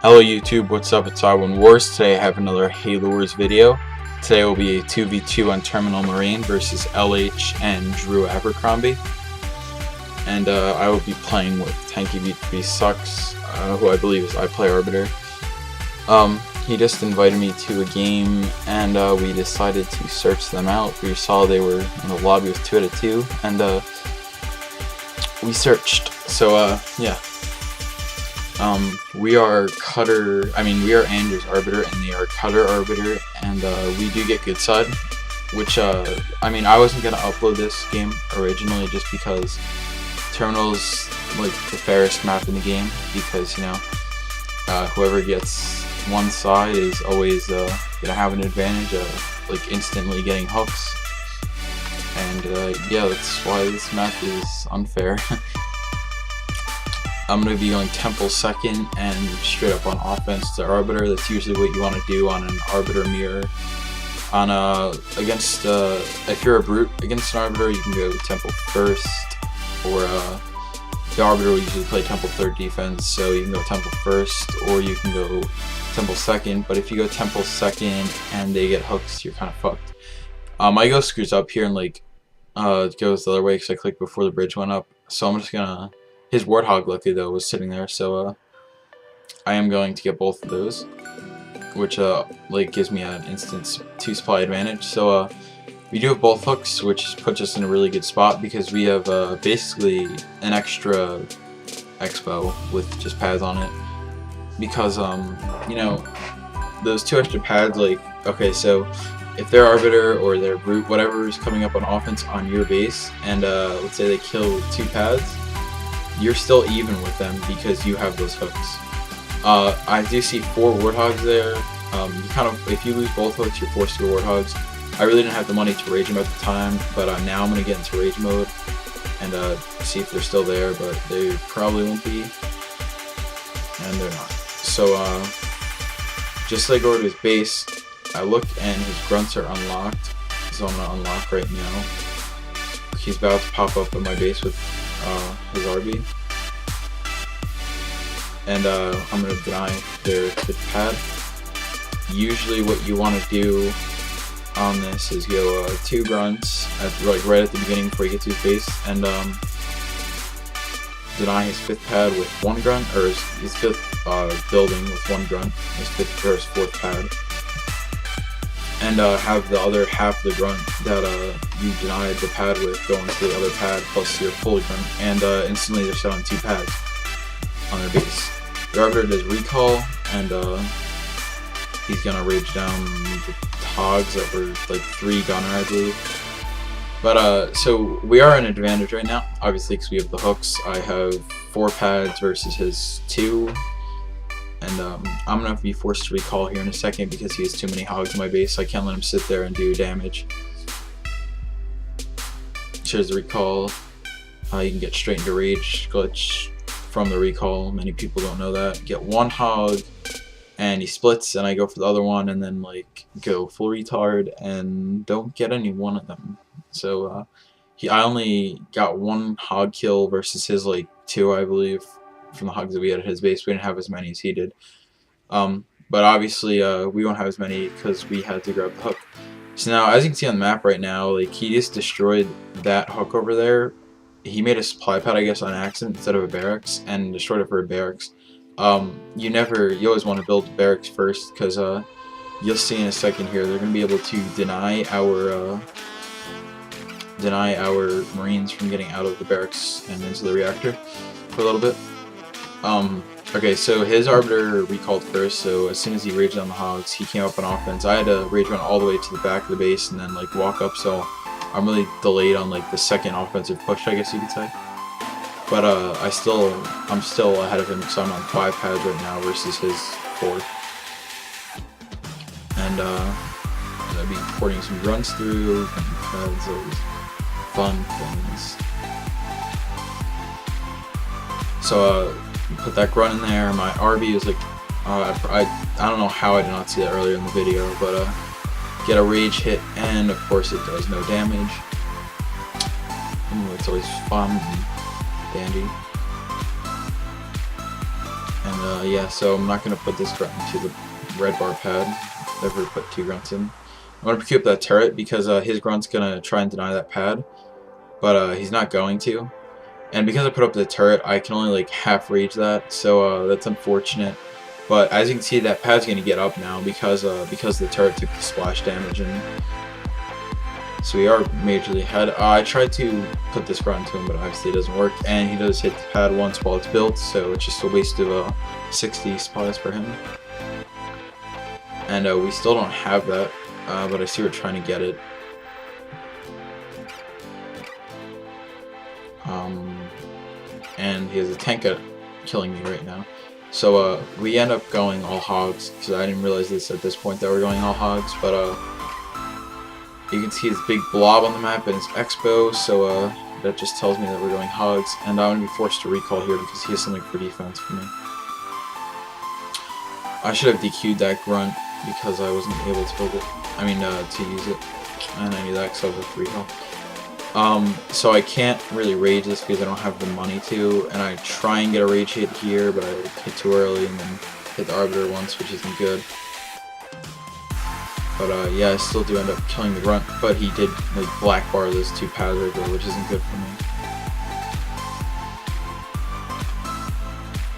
Hello YouTube, what's up? It's I1 Wars. Today I have another Halo Wars video. Today will be a 2v2 on Terminal Marine versus LH and DrewAbercrombie. And I will be playing with Tanky B2B Sucks, who I believe is I Play Arbiter. He just invited me to a game and we decided to search them out. We saw they were in the lobby with 2 out of 2 and we searched. So yeah. We are Andrew's Arbiter and they are Cutter Arbiter, and we do get good side, which I wasn't gonna upload this game originally just because Terminal's like the fairest map in the game, because whoever gets one side is always gonna have an advantage of like instantly getting hooks, and yeah, that's why this map is unfair. I'm going to be going Temple second and straight up on offense to Arbiter. That's usually what you want to do on an Arbiter mirror. On against if you're a Brute against an Arbiter, you can go Temple first, or the Arbiter will usually play Temple third defense, so you can go Temple first, or you can go Temple second. But if you go Temple second and they get hooks, you're kind of fucked. My go screws up here and like it goes the other way because I clicked before the bridge went up, so I'm just gonna. His Warthog, luckily though, was sitting there, so I am going to get both of those, which like gives me an instant 2 supply advantage. So we do have both hooks, which puts us in a really good spot because we have basically an extra expo with just pads on it. Because those 2 extra pads, like, okay, so if they're Arbiter or they're Brute, whatever is coming up on offense on your base, and let's say they kill 2 pads, you're still even with them because you have those hooks. I do see 4 Warthogs there. If you lose both hooks, you're forced to go Warthogs. I really didn't have the money to rage them at the time, but now I'm gonna get into rage mode and see if they're still there, but they probably won't be, and they're not. So just like over to his base, I look and his grunts are unlocked, so I'm gonna unlock right now. He's about to pop up in my base with his RB, and I'm going to deny their pad. Usually what you want to do on this is go 2 grunts right at the beginning before you get to his base, and deny his 5th pad with 1 grunt, or his 5th building with 1 grunt, his 5th or his 4th pad, and have the other half of the grunt that you denied the pad with go into the other pad plus your full grunt, and instantly they're set on 2 pads on their base. The Arbiter does recall, and he's gonna rage down the Togs that were like 3 gunner, I believe. But so we are in advantage right now, obviously, because we have the hooks. I have 4 pads versus his 2. And I'm going to be forced to recall here in a second because he has too many hogs in my base, so I can't let him sit there and do damage. Here's the recall. You can get straight into rage glitch from the recall. Many people don't know that. Get 1 hog, and he splits, and I go for the other one, and then like go full retard, and don't get any one of them. So I only got 1 hog kill versus his like 2, I believe, from the hogs that we had at his base. We didn't have as many as he did, but obviously we won't have as many because we had to grab the hook. So now, as you can see on the map right now, like, he just destroyed that hook over there. He made a supply pad, I guess, on accident instead of a barracks, and destroyed it for a barracks. You always want to build barracks first, because you'll see in a second here they're going to be able to deny our Marines from getting out of the barracks and into the reactor for a little bit. Okay, so his Arbiter recalled first, so as soon as he raged on the hogs, he came up on offense. I had to rage run all the way to the back of the base and then like walk up, so I'm really delayed on like the second offensive push, I guess you could say. But I'm still ahead of him, so I'm on 5 pads right now versus his 4. And I'll be porting some runs through and pads, those fun things. So put that grunt in there. My RB is like, I don't know how I did not see that earlier in the video, but get a rage hit, and of course it does no damage. It's always fun and dandy. And yeah, so I'm not gonna put this grunt into the red bar pad. Never put 2 grunts in. I'm gonna pick up that turret because his grunt's gonna try and deny that pad, but he's not going to. And because I put up the turret, I can only like half rage that, so that's unfortunate. But as you can see, that pad's gonna get up now because the turret took the splash damage, and so we are majorly ahead. I tried to put this grunt into him, but obviously it doesn't work, and he does hit the pad once while it's built, so it's just a waste of 60 supplies for him. And we still don't have that, but I see we're trying to get it. And he has a tank at killing me right now. So we end up going all hogs, because I didn't realize this at this point that we're going all hogs, but you can see his big blob on the map and his expo, so that just tells me that we're going hogs, and I'm going to be forced to recall here because he has something for defense for me. I should have DQ'd that grunt because I wasn't able to build it, to use it, and I knew that because I was at 3 health. So I can't really rage this because I don't have the money to, and I try and get a rage hit here, but I hit too early and then hit the Arbiter once, which isn't good. But yeah, I still do end up killing the grunt, but he did like black bar those 2 pads right there, which isn't good for me.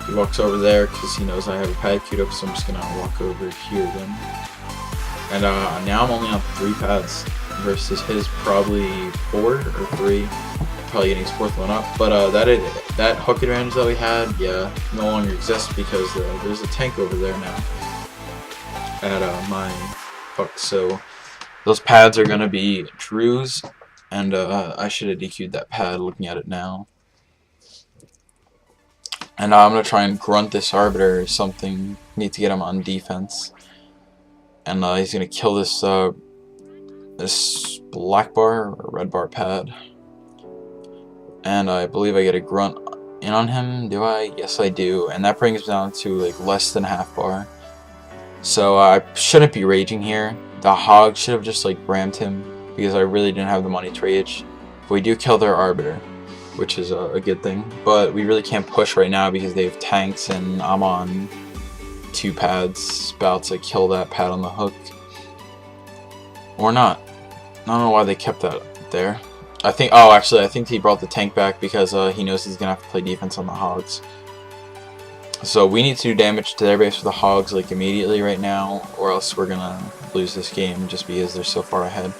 He walks over there because he knows I have a pad queued up, so I'm just gonna walk over here then. And now I'm only on 3 pads versus his probably 4 or 3. Probably getting his 4th one up. But that hook advantage that we had, yeah, no longer exists because there's a tank over there now at my hook. So those pads are gonna be Drew's, and I should have DQ'd that pad looking at it now. And I'm gonna try and grunt this Arbiter or something. Need to get him on defense. And he's gonna kill this this black bar or red bar pad. And I believe I get a grunt in on him. Do I? Yes, I do. And that brings down to like less than half bar. So I shouldn't be raging here. The hog should have just like rammed him because I really didn't have the money to rage. But we do kill their Arbiter, which is a good thing. But we really can't push right now because they have tanks, and I'm on 2 pads, about to kill that pad on the hook. Or not. I don't know why they kept that there. I think he brought the tank back because he knows he's gonna have to play defense on the hogs. So we need to do damage to their base with the hogs like immediately right now, or else we're gonna lose this game just because they're so far ahead.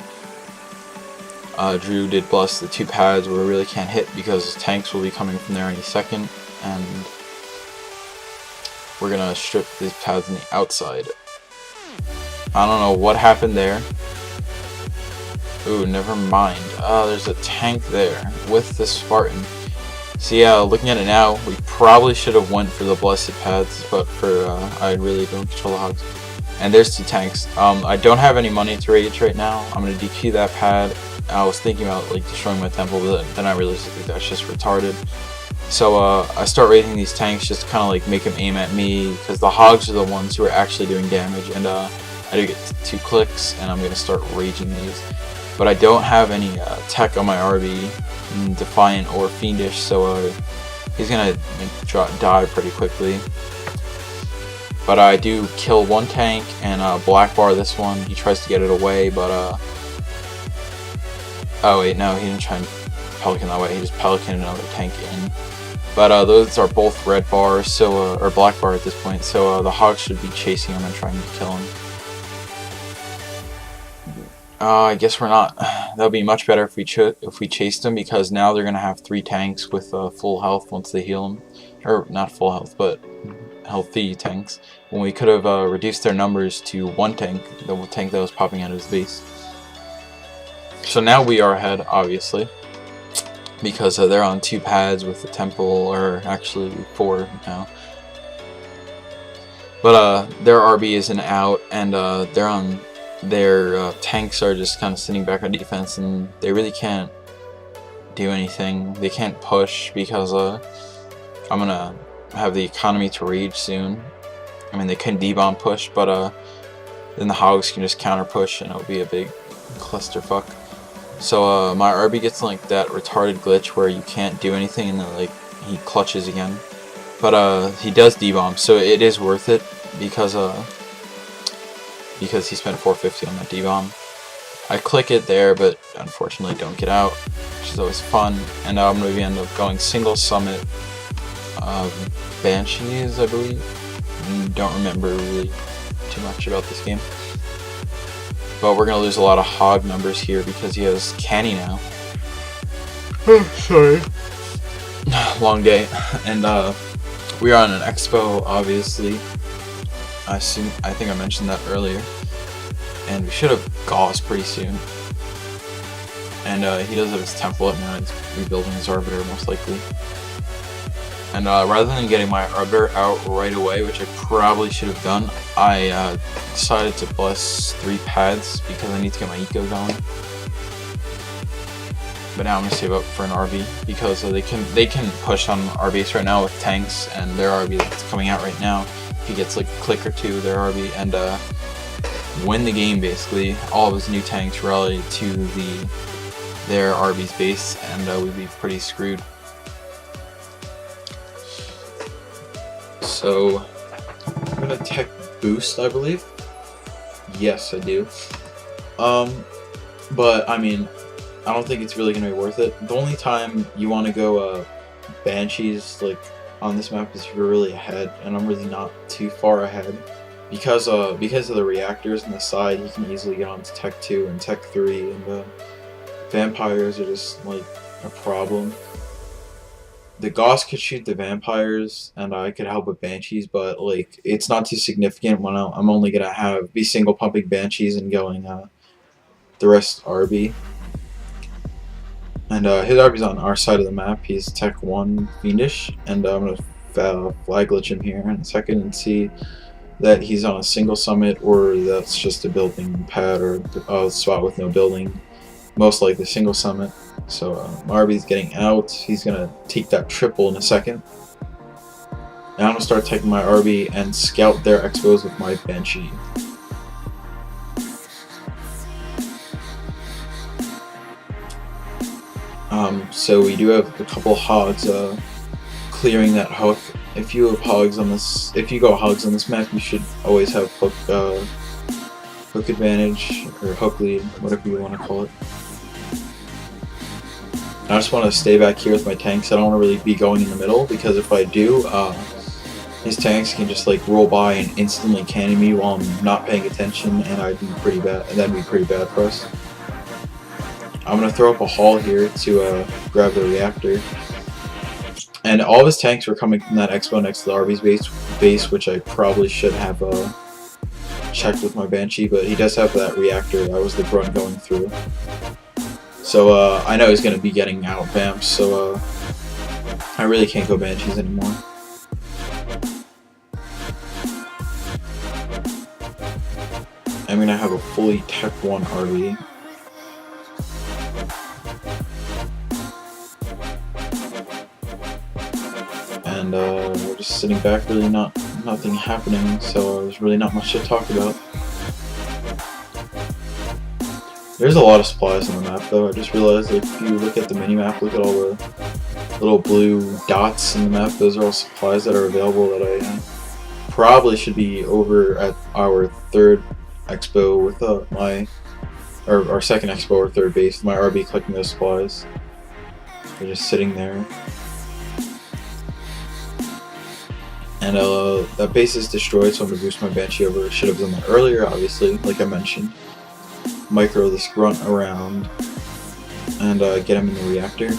Drew did bless the 2 pads where we really can't hit because tanks will be coming from there any second, and we're gonna strip these pads on the outside. I don't know what happened there. Ooh, never mind. There's a tank there with the Spartan. So yeah, looking at it now, we probably should have went for the blessed pads, but I really don't control the hogs. And there's 2 tanks. I don't have any money to rage right now. I'm gonna DQ that pad. I was thinking about like destroying my temple, but then I realized that's just retarded. So I start raiding these tanks just to kind of like make them aim at me, because the hogs are the ones who are actually doing damage, and I do get 2 clicks, and I'm going to start raging these. But I don't have any tech on my RB, Defiant or Fiendish, so he's going to die pretty quickly. But I do kill 1 tank and black bar this one. He tries to get it away, but oh wait, no, he didn't try and pelican that way. He just pelicaned another tank in. But those are both red bars, so or black bar at this point. So the hogs should be chasing him and trying to kill him. I guess we're not. That would be much better if we chased him, because now they're gonna have 3 tanks with full health once they heal him, or not full health, but healthy tanks. When we could have reduced their numbers to 1 tank, the tank that was popping out of his base. So now we are ahead, obviously, because they're on 2 pads with the temple, or actually 4 now. But their RB isn't out, and they're on. Their tanks are just kind of sitting back on defense, and they really can't do anything. They can't push because I'm gonna have the economy to rage soon. I mean, they can debomb push, but then the hogs can just counter push, and it'll be a big clusterfuck. So my RB gets like that retarded glitch where you can't do anything, and then like he clutches again. But he does D-bomb, so it is worth it because he spent 450 on that D-bomb. I click it there, but unfortunately don't get out, which is always fun. And I'm going to end up going single summit Banshees, I believe. Don't remember really too much about this game. But we're going to lose a lot of hog numbers here because he has Canny now. Oh, sorry. Long day. And we are on an expo, obviously. I think I mentioned that earlier. And we should have Gauss pretty soon. And he does have his temple up now. He's rebuilding his Arbiter, most likely. And rather than getting my Arbiter out right away, which I probably should have done, I decided to bless 3 paths because I need to get my eco going. But now I'm gonna save up for an RB because they can push on our base right now with tanks, and their RB that's coming out right now, if he gets like a click or two, their RB, and win the game basically. All of his new tanks rally to their RB's base, and we'd be pretty screwed. So I'm gonna tech boost, I believe. Yes, I do. But I mean, I don't think it's really gonna be worth it. The only time you want to go Banshees like on this map is if you're really ahead, and I'm really not too far ahead. Because of the reactors on the side, you can easily get onto Tech 2 and Tech 3, and vampires are just like a problem. The Gauss could shoot the vampires, and I could help with Banshees, but like it's not too significant when I'm only gonna be single pumping Banshees and going the rest RB. And his RB's on our side of the map. He's Tech 1 Fiendish, and I'm gonna flag glitch him here in a second and see that he's on a single summit, or that's just a building pad, or a spot with no building. Most likely single summit. So my RB's getting out. He's gonna take that triple in a second. Now I'm gonna start taking my RB and scout their expos with my Banshee. So we do have a couple hogs clearing that hook. If you have hogs on this, if you go hogs on this map, you should always have hook advantage or hook lead, whatever you want to call it. I just want to stay back here with my tanks. I don't want to really be going in the middle, because if I do, his tanks can just like roll by and instantly canny me while I'm not paying attention, and I'd be pretty bad. And that'd be pretty bad for us. I'm gonna throw up a haul here to grab the reactor. And all of his tanks were coming from that expo next to the RB's base, which I probably should have checked with my Banshee, but he does have that reactor. That was the grunt going through. So I know he's going to be getting out vamps, so I really can't go Banshees anymore. I'm going to have a fully Tech 1 RB. And we're just sitting back, really nothing happening, so there's really not much to talk about. There's a lot of supplies on the map though. I just realized that if you look at the mini-map, look at all the little blue dots in the map, those are all supplies that are available that I probably should be over at our third expo with our second expo or third base, my RB collecting those supplies. They're just sitting there. And that base is destroyed, so I'm going to boost my Banshee over. Should have done that earlier, obviously, like I mentioned. Micro this grunt around and get him in the reactor.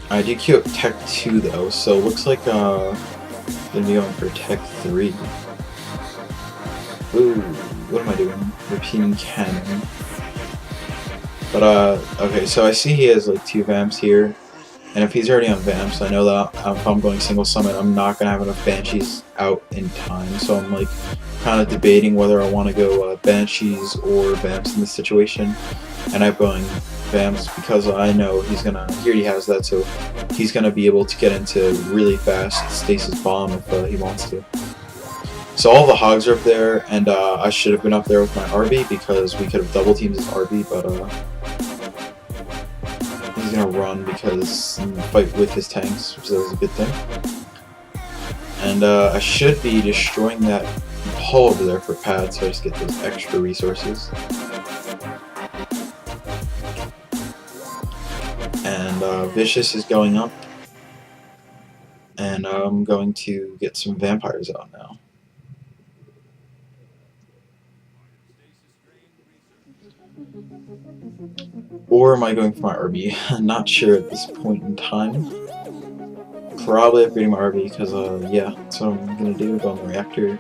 I did queue up Tech 2 though, so it looks like I'm gonna be going for Tech 3. Ooh, what am I doing? Repeating cannon. But okay, so I see he has like 2 vamps here. And if he's already on vamps, I know that if I'm going single summit, I'm not going to have enough Banshees out in time. So I'm like kind of debating whether I want to go Banshees or vamps in this situation. And I'm going vamps because I know he's going to, he already has that, so he's going to be able to get into really fast stasis bomb if he wants to. So all the hogs are up there, and I should have been up there with my RB because we could have double teamed his RB, but he's gonna run because I'm gonna fight with his tanks, so that was a good thing. And I should be destroying that hull over there for pad, so I just get those extra resources. And Vicious is going up, and I'm going to get some vampires out now. Or am I going for my RB? I'm not sure at this point in time. Probably upgrading my RB because, yeah, that's what I'm gonna do on the reactor.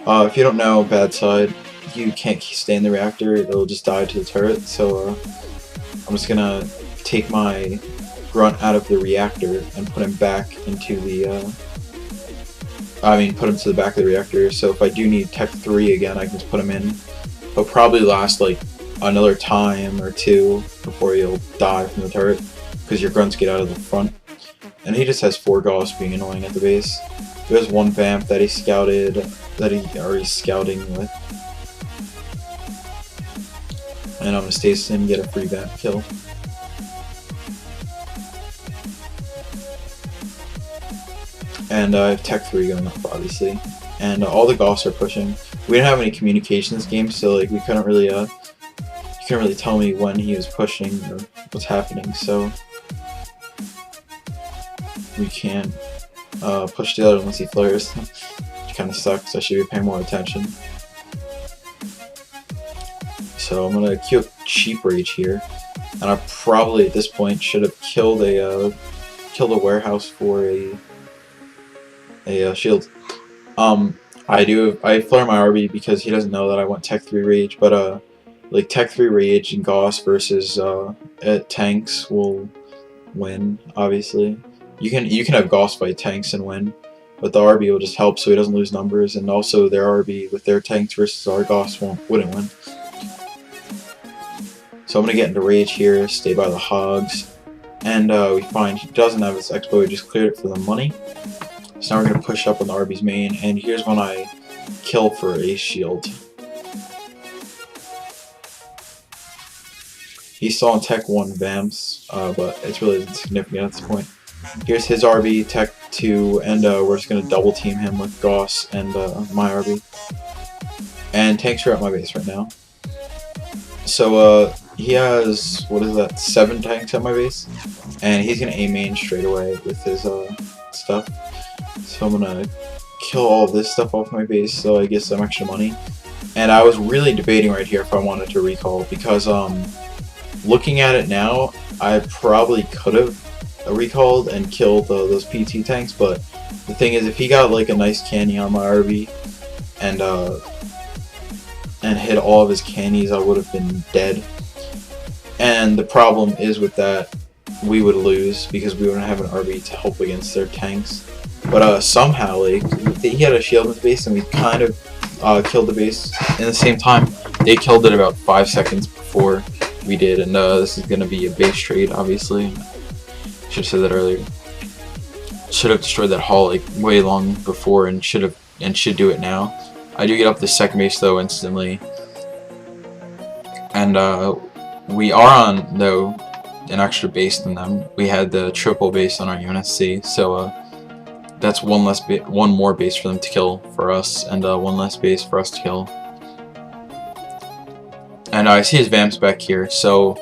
If you don't know, bad side, you can't stay in the reactor, it'll just die to the turret, so I'm just gonna take my grunt out of the reactor and put him back into the, put him to the back of the reactor, so if I do need Tech 3 again, I can just put him in. He'll probably last, like, another time or two before he'll die from the turret, because your grunts get out of the front. And he just has 4 Gauss being annoying at the base. There's 1 vamp that he scouted, that he already scouting with. And I'm gonna stasis him and get a free vamp kill. And I have Tech 3 going up, obviously. And all the Gauss are pushing. We didn't have any communication this game, so like we couldn't really, you couldn't really tell me when he was pushing or what's happening, so we can't push the other unless he flares, which kind of sucks. I should be paying more attention. So I'm gonna queue up Cheap Rage here, and I probably at this point should have killed a warehouse for a shield. I flare my RB because he doesn't know that I want Tech 3 Rage, but like Tech 3 Rage and Gauss versus tanks will win, obviously. You can have Gauss fight tanks and win, but the RB will just help so he doesn't lose numbers, and also their RB with their tanks versus our Gauss wouldn't win. So I'm gonna get into Rage here, stay by the hogs, and we find he doesn't have his expo, he just cleared it for the money. So now we're gonna push up on the RB's main, and here's when I kill for a shield. He's still on Tech 1 Vamps, but it's really insignificant at this point. Here's his RB, Tech 2, and we're just going to double team him with Gauss and my RB. And tanks are at my base right now. So he has, what is that, 7 tanks at my base? And he's going to A main straight away with his stuff. So I'm going to kill all this stuff off my base so I get some extra money. And I was really debating right here if I wanted to recall, because looking at it now, I probably could have recalled and killed those PT tanks, but the thing is, if he got like a nice canny on my RB and hit all of his cannies, I would have been dead. And the problem is with that, we would lose because we wouldn't have an RB to help against their tanks. But somehow, like, he had a shield in his base, and we kind of killed the base in the same time. They killed it about 5 seconds before we did, and this is going to be a base trade, obviously. Should have said that earlier. Should have destroyed that hull like way long before, and should do it now. I do get up the second base though instantly, and we are on though an extra base than them. We had the triple base on our UNSC, so that's one more base for them to kill for us, and one less base for us to kill. And I see his vamps back here, so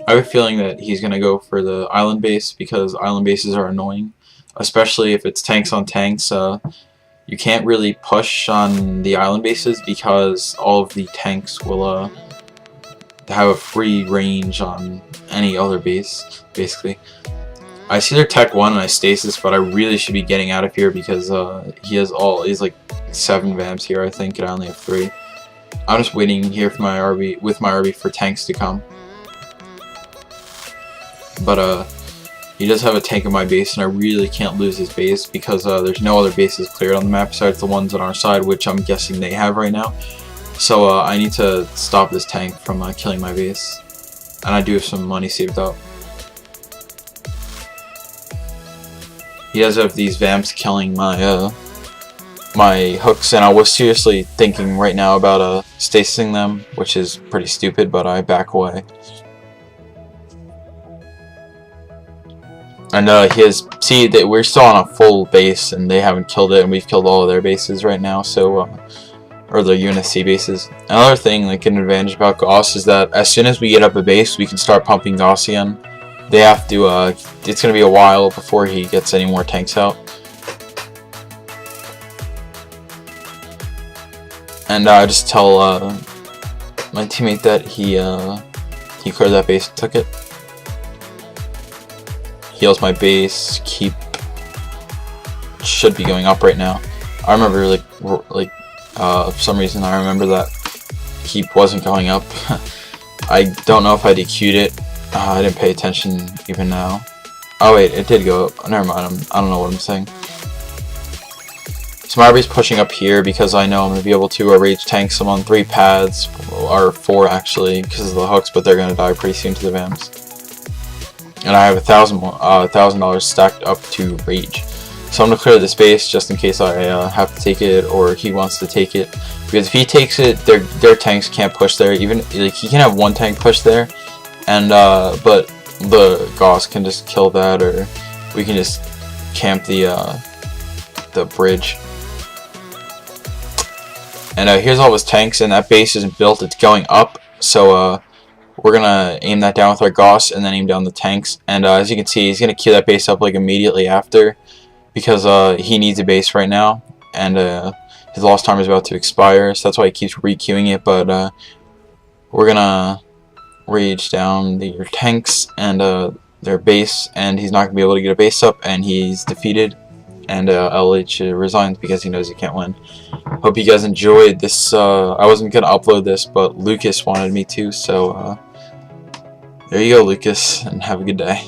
I have a feeling that he's going to go for the island base, because island bases are annoying, especially if it's tanks on tanks. You can't really push on the island bases because all of the tanks will have a free range on any other base, basically. I see their Tech 1 and I stasis, but I really should be getting out of here because he's like 7 vamps here, I think, and I only have 3. I'm just waiting here for my RB for tanks to come. But he does have a tank in my base, and I really can't lose his base because there's no other bases cleared on the map besides the ones on our side, which I'm guessing they have right now. So I need to stop this tank from killing my base, and I do have some money saved up. He does have these vamps killing my my hooks, and I was seriously thinking right now about stasing them, which is pretty stupid, but I back away. And see that we're still on a full base, and they haven't killed it, and we've killed all of their bases right now. So, or the UNSC bases. Another thing, like an advantage about Gauss, is that as soon as we get up a base, we can start pumping Gaussian. They have to. It's gonna be a while before he gets any more tanks out. And I just tell my teammate that he cleared that base and took it. Heals my base. Keep should be going up right now. I remember for some reason I remember that keep wasn't going up. I don't know if I DQ'd it. I didn't pay attention even now. Oh wait, it did go up. Never mind. I don't know what I'm saying. So my RB's pushing up here because I know I'm going to be able to rage tanks them on 3 pads, or 4 actually, because of the hooks, but they're going to die pretty soon to the VAMs. And I have $1,000 stacked up to rage. So I'm going to clear this base just in case I have to take it, or he wants to take it. Because if he takes it, their tanks can't push there. Even like he can have 1 tank push there, and but the Gauss can just kill that, or we can just camp the bridge. And here's all his tanks, and that base isn't built, it's going up, so we're gonna aim that down with our Gauss and then aim down the tanks. And as you can see, he's gonna queue that base up like immediately after, because he needs a base right now, and his lost time is about to expire, so that's why he keeps re-queuing it. But we're gonna rage down their tanks and their base, and he's not gonna be able to get a base up, and he's defeated. And LH resigns because he knows he can't win. Hope you guys enjoyed this. I wasn't gonna upload this, but Lucas wanted me to, so there you go, Lucas, and have a good day.